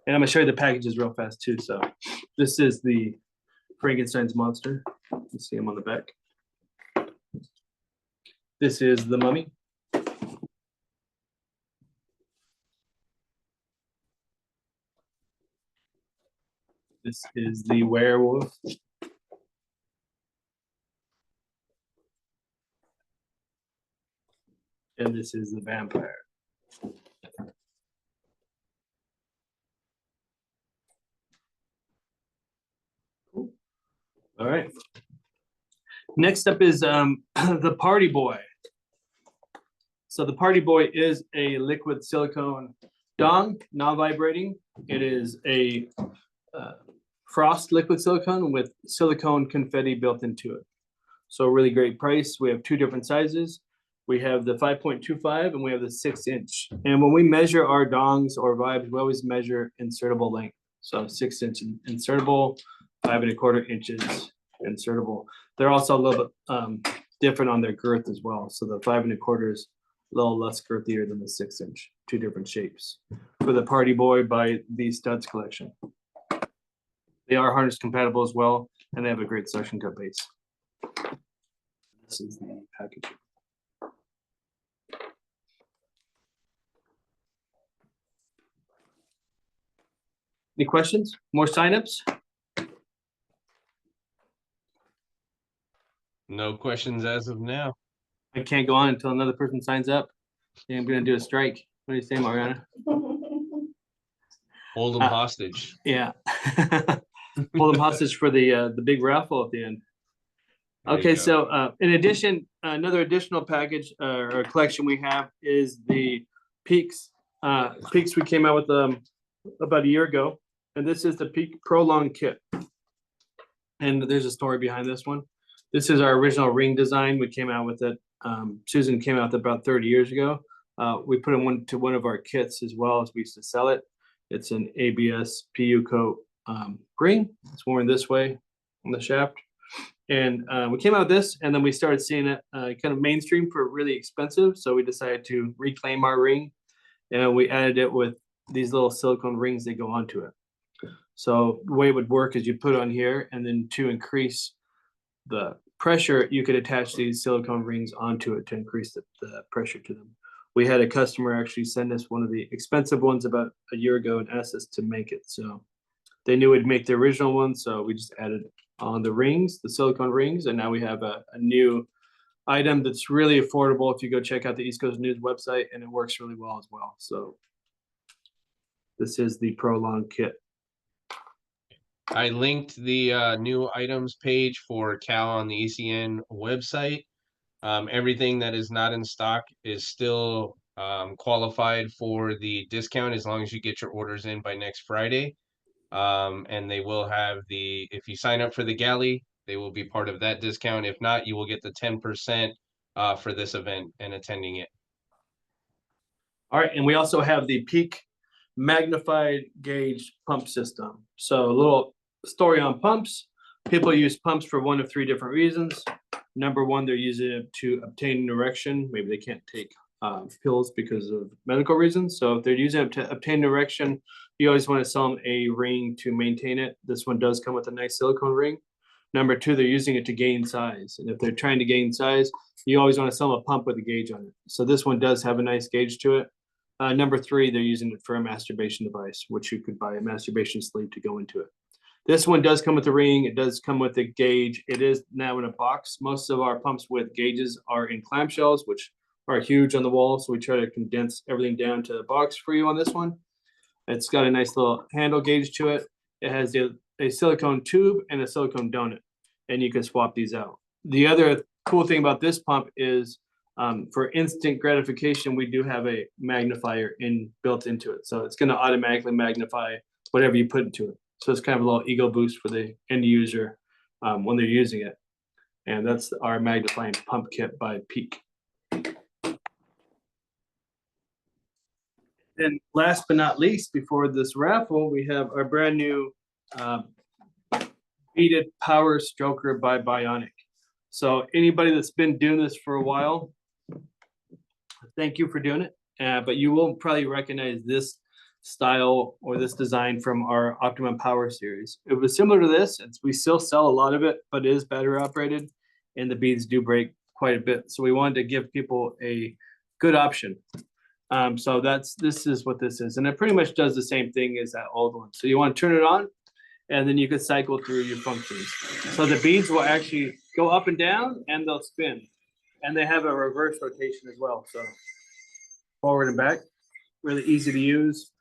And I'm gonna show you the packages real fast too. So this is the Frankenstein's monster. You see him on the back. This is the mummy. This is the werewolf. And this is the vampire. Cool. All right. Next up is the Party Boy. So the Party Boy is a liquid silicone dong, non-vibrating. It is a frost liquid silicone with silicone confetti built into it. So a really great price. We have two different sizes. We have the 5.25 and we have the 6-inch. And when we measure our dongs or vibes, we always measure insertable length. So 6-inch insertable, 5.25 inches insertable. They're also a little bit different on their girth as well. So the 5.25 is a little less girthier than the 6-inch, two different shapes. For the Party Boy by the Studs collection. They are harness compatible as well, and they have a great suction cup base. This is the package. Any questions? More signups? No questions as of now. I can't go on until another person signs up. Yeah, I'm gonna do a strike. What do you say, Mariana? Hold them hostage. Yeah. Hold them hostage for the big raffle at the end. Okay, so in addition, another additional package or collection we have is the Peaks. Peaks we came out with about a year ago, and this is the Peak Prolong Kit. And there's a story behind this one. This is our original ring design. We came out with it. Susan came out with it about 30 years ago. We put in one of our kits as well as we used to sell it. It's an ABS PU coat ring. It's worn this way on the shaft. And we came out with this, and then we started seeing it kind of mainstream for really expensive. So we decided to reclaim our ring, and we added it with these little silicone rings that go onto it. So the way it would work is you put it on here, and then to increase the pressure, you could attach these silicone rings onto it to increase the pressure to them. We had a customer actually send us one of the expensive ones about a year ago and asked us to make it. So they knew we'd make the original one, so we just added on the rings, the silicone rings, and now we have a new item that's really affordable if you go check out the East Coast News website, and it works really well as well. So this is the Prolong Kit. I linked the new items page for Cal on the ECN website. Everything that is not in stock is still qualified for the discount as long as you get your orders in by next Friday. And they will have if you sign up for the galley, they will be part of that discount. If not, you will get the 10% for this event and attending it. All right, and we also have the Peak magnified gauge pump system. So a little story on pumps. People use pumps for one of three different reasons. Number one, they're using it to obtain an erection. Maybe they can't take pills because of medical reasons. So if they're using it to obtain an erection, you always want to sell them a ring to maintain it. This one does come with a nice silicone ring. Number two, they're using it to gain size. And if they're trying to gain size, you always want to sell them a pump with a gauge on it. So this one does have a nice gauge to it. Number three, they're using it for a masturbation device, which you could buy a masturbation sleeve to go into it. This one does come with a ring. It does come with a gauge. It is now in a box. Most of our pumps with gauges are in clamshells, which are huge on the wall. So we try to condense everything down to the box for you on this one. It's got a nice little handle gauge to it. It has a silicone tube and a silicone donut, and you can swap these out. The other cool thing about this pump is for instant gratification, we do have a magnifier built into it. So it's going to automatically magnify whatever you put into it. So it's kind of a little ego boost for the end user when they're using it. And that's our magnifying pump kit by Peak. And last but not least, before this raffle, we have our brand new Beaded Power Stroker by Bionic. So anybody that's been doing this for a while, thank you for doing it. But you will probably recognize this style or this design from our Optimum Power series. It was similar to this. We still sell a lot of it, but it is battery operated, and the beads do break quite a bit. So we wanted to give people a good option. So this is what this is, and it pretty much does the same thing as that old one. So you want to turn it on, and then you can cycle through your functions. So the beads will actually go up and down, and they'll spin, and they have a reverse rotation as well. So forward and back, really easy to use.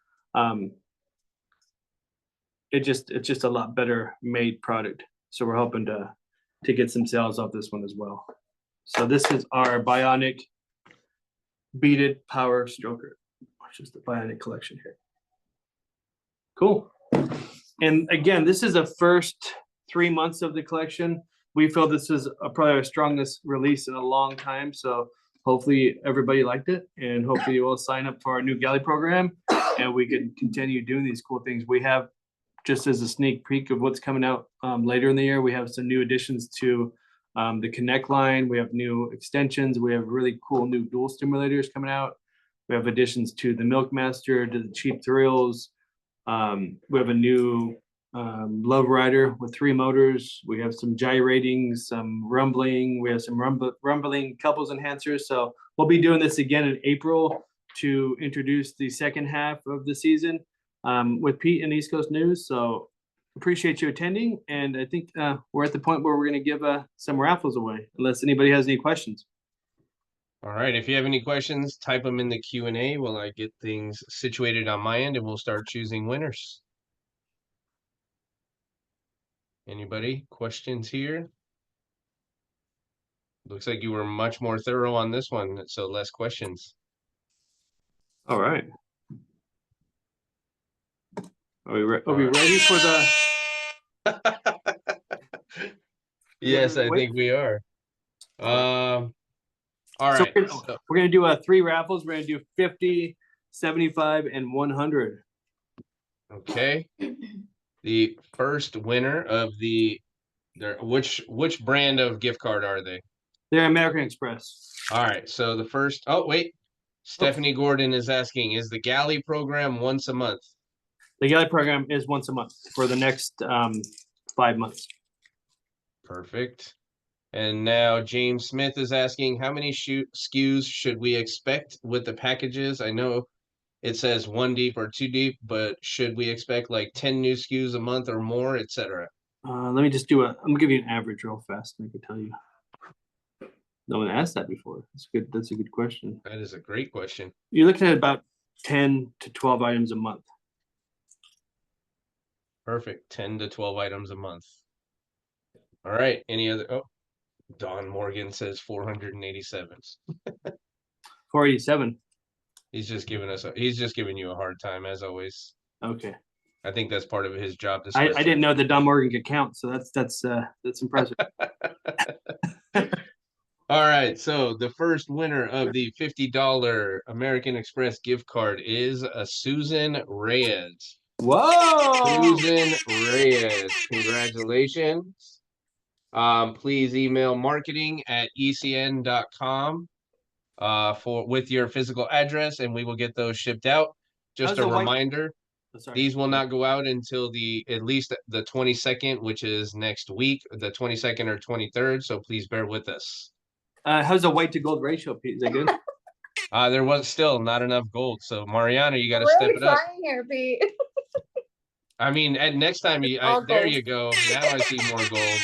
It's just a lot better made product. So we're hoping to get some sales off this one as well. So this is our Bionic Beaded Power Stroker, which is the Bionic collection here. Cool. And again, this is the first 3 months of the collection. We feel this is probably our strongest release in a long time. So hopefully everybody liked it, and hopefully you will sign up for our new galley program, and we can continue doing these cool things. We have, just as a sneak peek of what's coming out later in the year, we have some new additions to the Connect line. We have new extensions. We have really cool new dual stimulators coming out. We have additions to the Milkmaster, to the Cheap Thrills. We have a new Love Rider with 3 motors. We have some gyrating, some rumbling. We have some rumbling couples enhancers. So we'll be doing this again in April to introduce the second half of the season with Pete and East Coast News. So appreciate you attending, and I think we're at the point where we're going to give some raffles away, unless anybody has any questions. All right, if you have any questions, type them in the Q&A while I get things situated on my end, and we'll start choosing winners. Anybody? Questions here? Looks like you were much more thorough on this one, so less questions. All right. Are we ready for the... Yes, I think we are. All right. So we're going to do 3 raffles. We're going to do 50, 75, and 100. Okay. The first winner of which brand of gift card are they? They're American Express. All right. So the first, oh, wait. Stephanie Gordon is asking, is the galley program once a month? The galley program is once a month for the next 5 months. Perfect. And now James Smith is asking, how many SKUs should we expect with the packages? I know it says 1 deep or 2 deep, but should we expect like 10 new SKUs a month or more, etc.? Let me just I'm gonna give you an average real fast, and I can tell you. No one asked that before. That's good. That's a good question. That is a great question. You're looking at about 10 to 12 items a month. Perfect. 10 to 12 items a month. All right. Any other? Oh, Don Morgan says 487. 487. He's just giving you a hard time as always. Okay. I think that's part of his job. I didn't know that Don Morgan could count, so that's impressive. All right, so the first winner of the $50 American Express gift card is Susan Reyes. Whoa! Susan Reyes, congratulations. Please email marketing@ecn.com with your physical address, and we will get those shipped out. Just a reminder, these will not go out until at least the 22nd, which is next week, the 22nd or 23rd, so please bear with us. How's the white to gold ratio, Pete? Is that good? There was still not enough gold, so Mariana, you got to step it up. Here, Pete. I mean, next time there you go. Now I see more gold.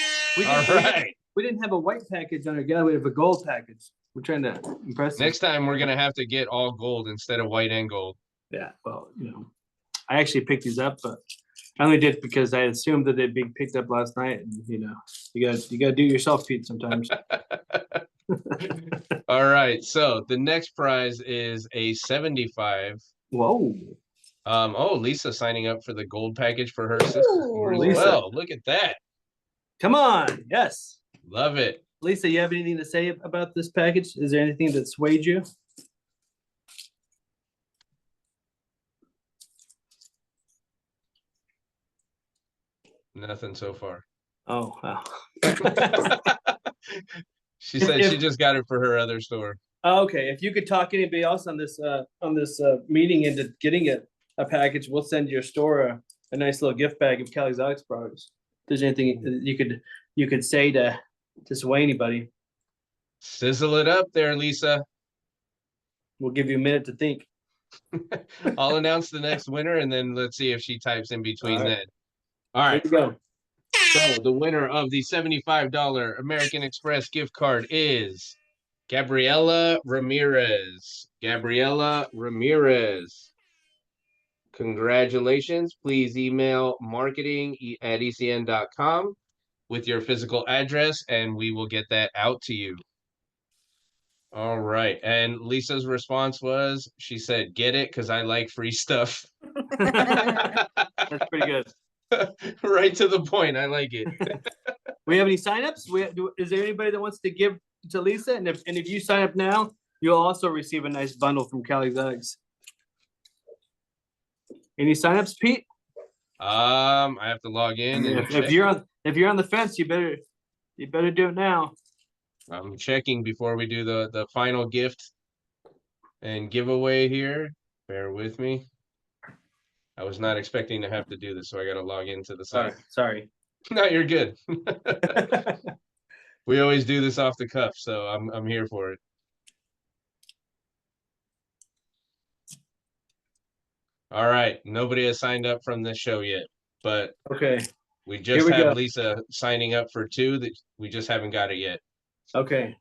We didn't have a white package on our guy. We have a gold package. We're trying to impress. Next time we're gonna have to get all gold instead of white and gold. Yeah, well, I actually picked these up, but I only did because I assumed that they'd be picked up last night, and you gotta do it yourself, Pete, sometimes. All right, so the next prize is a 75. Whoa. Oh, Lisa signing up for the gold package for her sister as Lisa. well. Look at that. Come on. Yes. Love it. Lisa, you have anything to say about this package? Is there anything that swayed you? Nothing so far. Oh, wow. She said she just got it for her other store. Okay, if you could talk anybody else on this meeting into getting a package, we'll send your store a nice little gift bag of CalExotics products. If there's anything you could say to sway anybody, Sizzle it up there, Lisa. we'll give you a minute to think. I'll announce the next winner, and then let's see if she types in between All right. then. All right. Here we go. So the winner of the $75 American Express gift card is Gabriela Ramirez. Gabriela Ramirez. Congratulations. Please email marketing@ecn.com with your physical address, and we will get that out to you. All right. And Lisa's response was, she said, get it because I like free stuff. That's pretty good. Right to the point. I like it. We have any signups? Is there anybody that wants to give to Lisa? And if you sign up now, you'll also receive a nice bundle from CalExotics. Any signups, Pete? I have to log in. And If you're on the fence, you better do it now. I'm checking before we do the final gift and giveaway here. Bear with me. I was not expecting to have to do this, so I got to log into the site. Sorry. No, you're good. We always do this off the cuff, so I'm here for it. All right, nobody has signed up from this show yet, but Okay. we just have Lisa signing up for 2 that we just haven't got it yet. Okay.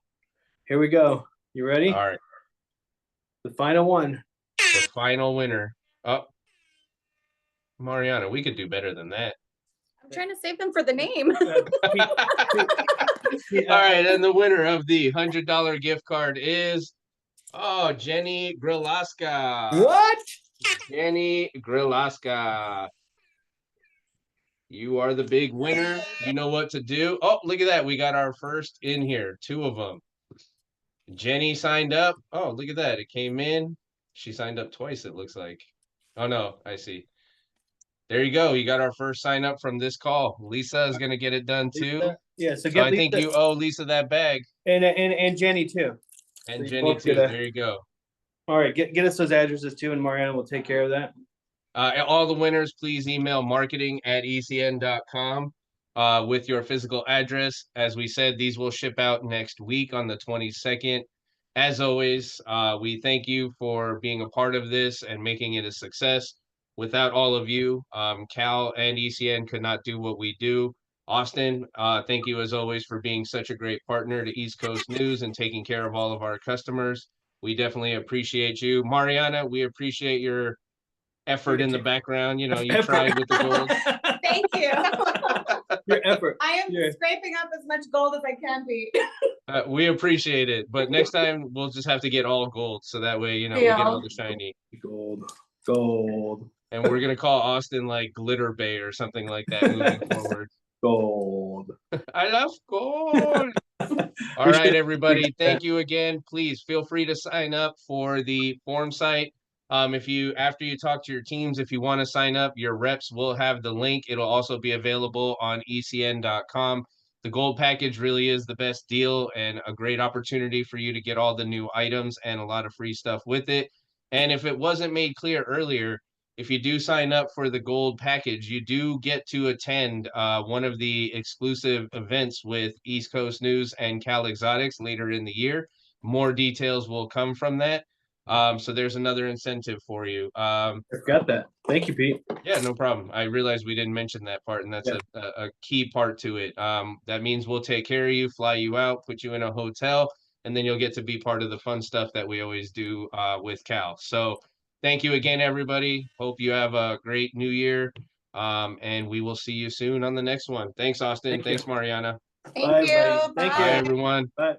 Here we go. You ready? All right. The final one. The final winner. Oh, Mariana, we could do better than that. I'm trying to save them for the name. All right, and the winner of the $100 gift card is, Jenny Grilaska. What? Jenny Grilaska. You are the big winner. You know what to do. Oh, look at that. We got our first in here. 2 of them. Jenny signed up. Oh, look at that. It came in. She signed up twice, it looks like. Oh, no, I see. There you go. You got our first sign up from this call. Lisa is going to get it done too. Lisa? Yeah, so I think you owe Lisa that bag. And Jenny too. And so Jenny too. There you go. All right, get us those addresses too, and Mariana will take care of that. All the winners, please email marketing@ecn.com with your physical address. As we said, these will ship out next week on the 22nd. As always, we thank you for being a part of this and making it a success. Without all of you, Cal and ECN could not do what we do. Austin, thank you as always for being such a great partner to East Coast News and taking care of all of our customers. We definitely appreciate you. Mariana, we appreciate your effort in the background. You know, you tried with the gold. Thank you. Your effort. I am scraping up as much gold as I can be. We appreciate it. But next time we'll just have to get all gold. So that way, you know, we get all the shiny. Gold. And we're going to call Austin like Glitter Bay or something like that moving forward. Gold. I love gold. All right, everybody. Thank you again. Please feel free to sign up for the form site. After you talk to your teams, if you want to sign up, your reps will have the link. It'll also be available on ecn.com. The gold package really is the best deal and a great opportunity for you to get all the new items and a lot of free stuff with it. And if it wasn't made clear earlier, if you do sign up for the gold package, you do get to attend one of the exclusive events with East Coast News and CalExotics later in the year. More details will come from that. So there's another incentive for you. I've got that. Thank you, Pete. Yeah, no problem. I realized we didn't mention that part, and that's a key part to it. That means we'll take care of you, fly you out, put you in a hotel, and then you'll get to be part of the fun stuff that we always do with Cal. So thank you again, everybody. Hope you have a great new year. And we will see you soon on the next one. Thanks, Austin. Thanks, Mariana. Thank you. Thank Bye, everyone. Bye.